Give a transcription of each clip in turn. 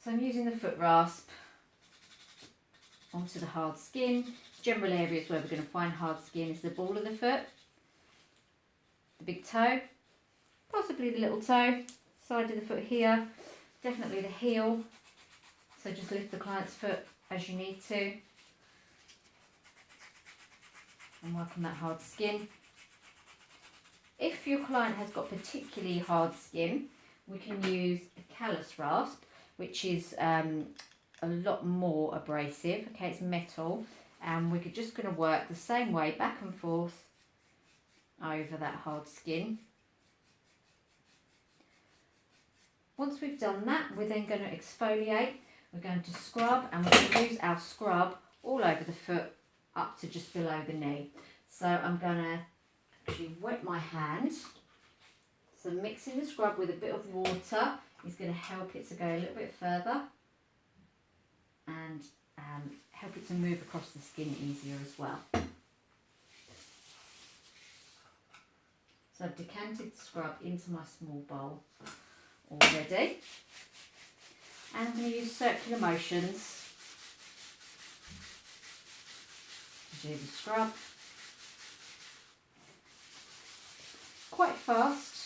So I'm using the foot rasp onto the hard skin. General areas where we're going to find hard skin is the ball of the foot, the big toe, possibly the little toe, side of the foot here, definitely the heel. So just lift the client's foot as you need to and work on that hard skin. If your client has got particularly hard skin, we can use a callus rasp, which is a lot more abrasive. Okay, it's metal, and we're just going to work the same way back and forth over that hard skin. Once we've done that, we're then going to exfoliate. We're going to scrub, and we're going to use our scrub all over the foot up to just below the knee. So I'm going to actually wet my hand. So mixing the scrub with a bit of water is going to help it to go a little bit further and help it to move across the skin easier as well. So I've decanted the scrub into my small bowl already. And I'm going to use circular motions to do the scrub. Quite fast.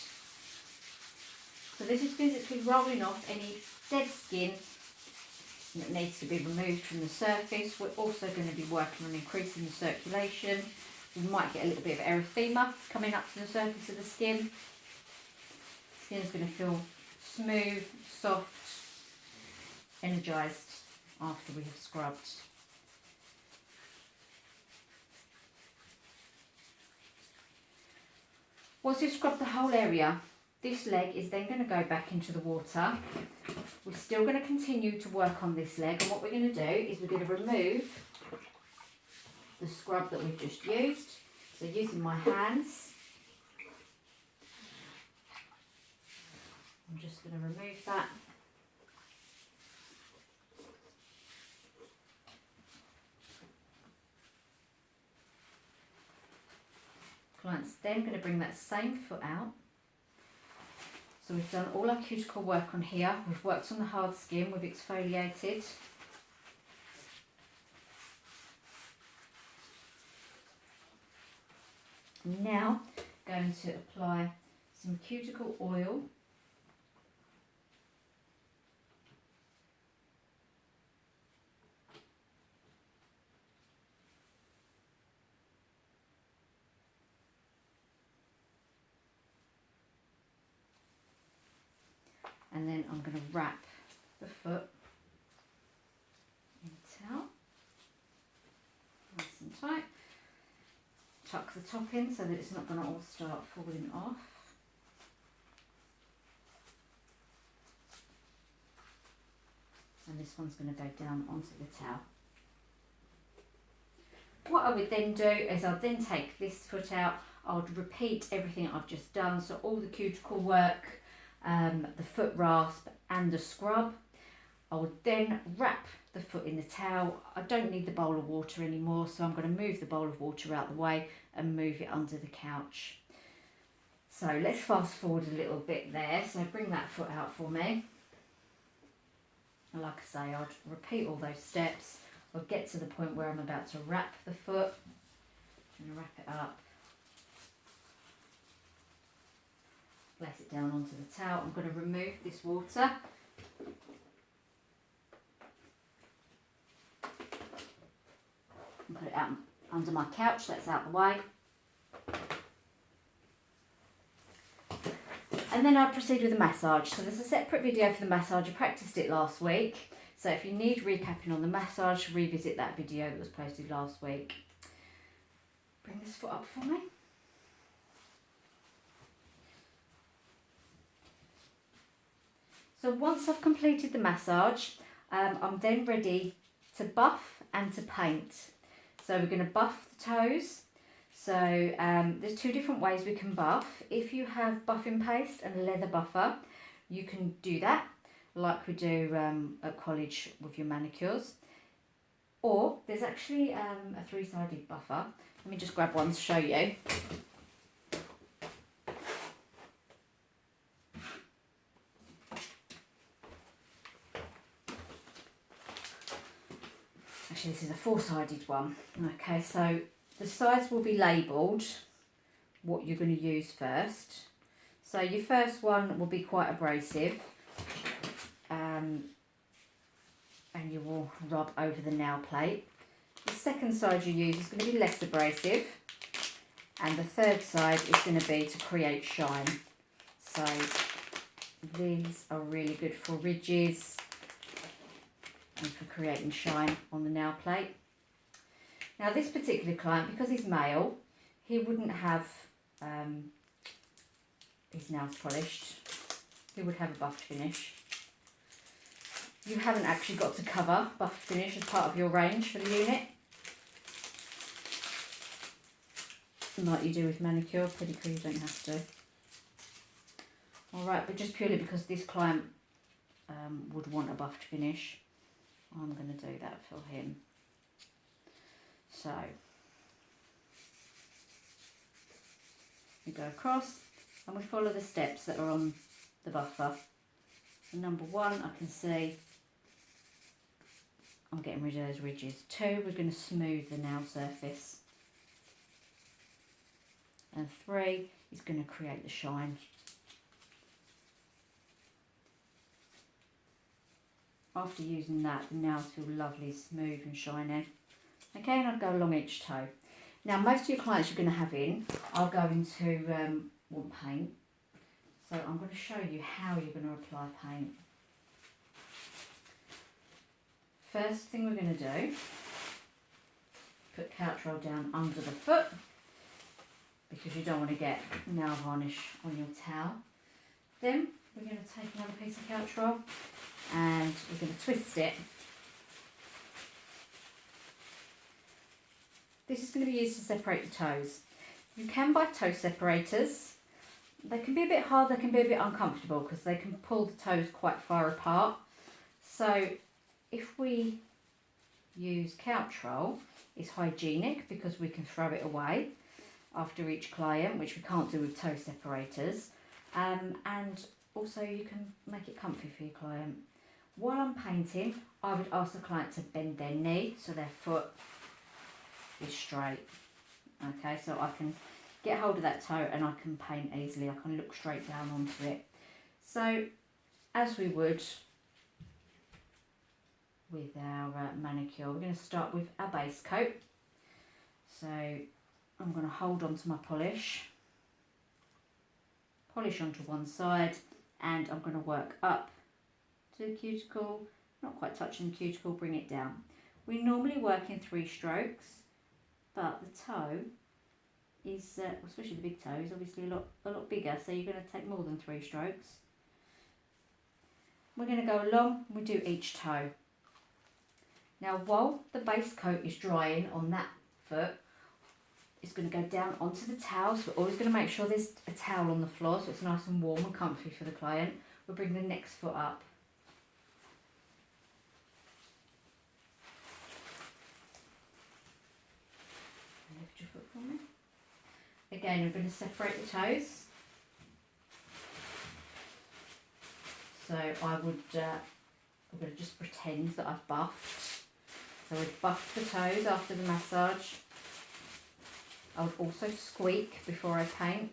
So this is physically rolling off any dead skin that needs to be removed from the surface. We're also going to be working on increasing the circulation. We might get a little bit of erythema coming up to the surface of the skin. The skin is going to feel smooth, soft, energised after we have scrubbed. Once you've scrubbed the whole area, this leg is then going to go back into the water. We're still going to continue to work on this leg, and what we're going to do is we're going to remove the scrub that we've just used. So using my hands, I'm just going to remove that. Client's then going to bring that same foot out. So we've done all our cuticle work on here. We've worked on the hard skin, we've exfoliated. Now going to apply some cuticle oil . And then I'm going to wrap the foot in a towel, nice and tight. Tuck the top in so that it's not going to all start falling off. And this one's going to go down onto the towel. What I would then do is I'll then take this foot out. I would repeat everything I've just done. So all the cuticle work, the foot rasp and the scrub. I would then wrap the foot in the towel. I don't need the bowl of water anymore, so I'm going to move the bowl of water out the way and move it under the couch. So let's fast forward a little bit there. So bring that foot out for me. And like I say, I'd repeat all those steps. I'll get to the point where I'm about to wrap the foot. I'm going to wrap it up. Place it down onto the towel. I'm going to remove this water. And put it out under my couch, that's out the way. And then I'll proceed with the massage. So there's a separate video for the massage. I practiced it last week. So if you need recapping on the massage, revisit that video that was posted last week. Bring this foot up for me. So once I've completed the massage, I'm then ready to buff and to paint. So we're going to buff the toes. So there's two different ways we can buff. If you have buffing paste and a leather buffer, you can do that like we do at college with your manicures. Or there's actually a three-sided buffer. Let me just grab one to show you. Actually, this is a four-sided one. Okay, so the sides will be labelled what you're going to use first. So your first one will be quite abrasive, and you will rub over the nail plate. The second side you use is going to be less abrasive, and the third side is going to be to create shine. So these are really good for ridges and for creating shine on the nail plate. Now this particular client, because he's male, he wouldn't have his nails polished. He would have a buffed finish. You haven't actually got to cover buffed finish as part of your range for the unit, like you do with manicure. Pedicure you don't have to. Alright, but just purely because this client would want a buffed finish, I'm going to do that for him. So we go across and we follow the steps that are on the buffer. So number 1, I can see I'm getting rid of those ridges. 2, we're going to smooth the nail surface. And 3 is going to create the shine. After using that, the nails feel lovely, smooth and shiny. Okay, and I'll go along each toe. Now, most of your clients you're going to have in are going to want paint. So I'm going to show you how you're going to apply paint. First thing we're going to do, put couch roll down under the foot, because you don't want to get nail varnish on your towel. Then we're going to take another piece of couch roll and we're going to twist it. This is going to be used to separate the toes. You can buy toe separators. They can be a bit hard, they can be a bit uncomfortable because they can pull the toes quite far apart. So if we use couch roll, it's hygienic because we can throw it away after each client, which we can't do with toe separators. And also you can make it comfy for your client. While I'm painting, I would ask the client to bend their knee so their foot is straight. Okay, so I can get hold of that toe and I can paint easily. I can look straight down onto it. So as we would with our manicure, we're going to start with our base coat. So I'm going to hold on to my polish onto one side, and I'm going to work up to the cuticle, not quite touching the cuticle, bring it down. We normally work in 3 strokes, but the toe is, especially the big toe, is obviously a lot bigger, so you're going to take more than 3 strokes. We're going to go along, we do each toe. Now while the base coat is drying on that foot, it's going to go down onto the towel, so we're always going to make sure there's a towel on the floor so it's nice and warm and comfy for the client. We'll bring the next foot up. Lift your foot for me. Again, we're going to separate the toes. So I'm going to just pretend that I've buffed. So we've buffed the toes after the massage. I would also squeak before I paint.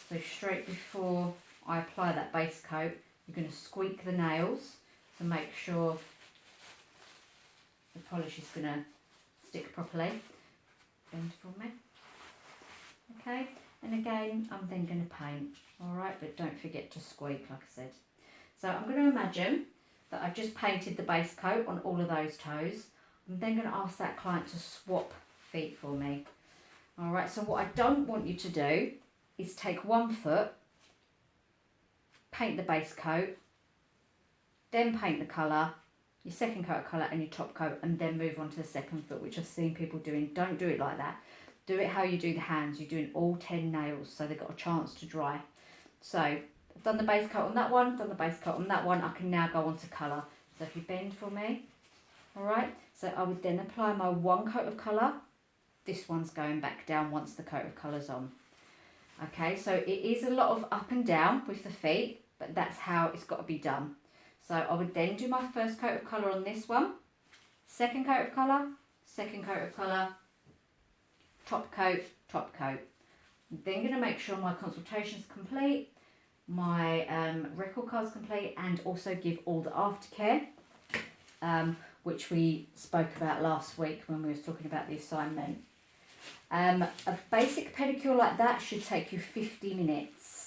So straight before I apply that base coat, you're going to squeak the nails to make sure the polish is going to stick properly. Bend for me. Okay, and again, I'm then going to paint. Alright, but don't forget to squeak, like I said. So I'm going to imagine that I've just painted the base coat on all of those toes. I'm then going to ask that client to swap feet for me. Alright, so what I don't want you to do is take one foot, paint the base coat, then paint the colour, your second coat of colour and your top coat, and then move on to the second foot, which I've seen people doing. Don't do it like that. Do it how you do the hands. You're doing all 10 nails, so they've got a chance to dry. So I've done the base coat on that one, done the base coat on that one. I can now go on to colour. So if you bend for me, alright, so I would then apply my one coat of colour. This one's going back down once the coat of colour's on. Okay, so it is a lot of up and down with the feet, but that's how it's got to be done. So I would then do my first coat of colour on this one. second coat of colour, second coat of colour, top coat, top coat. I'm then going to make sure my consultation's complete, my record card's complete, and also give all the aftercare, which we spoke about last week when we was talking about the assignment. A basic pedicure like that should take you 50 minutes.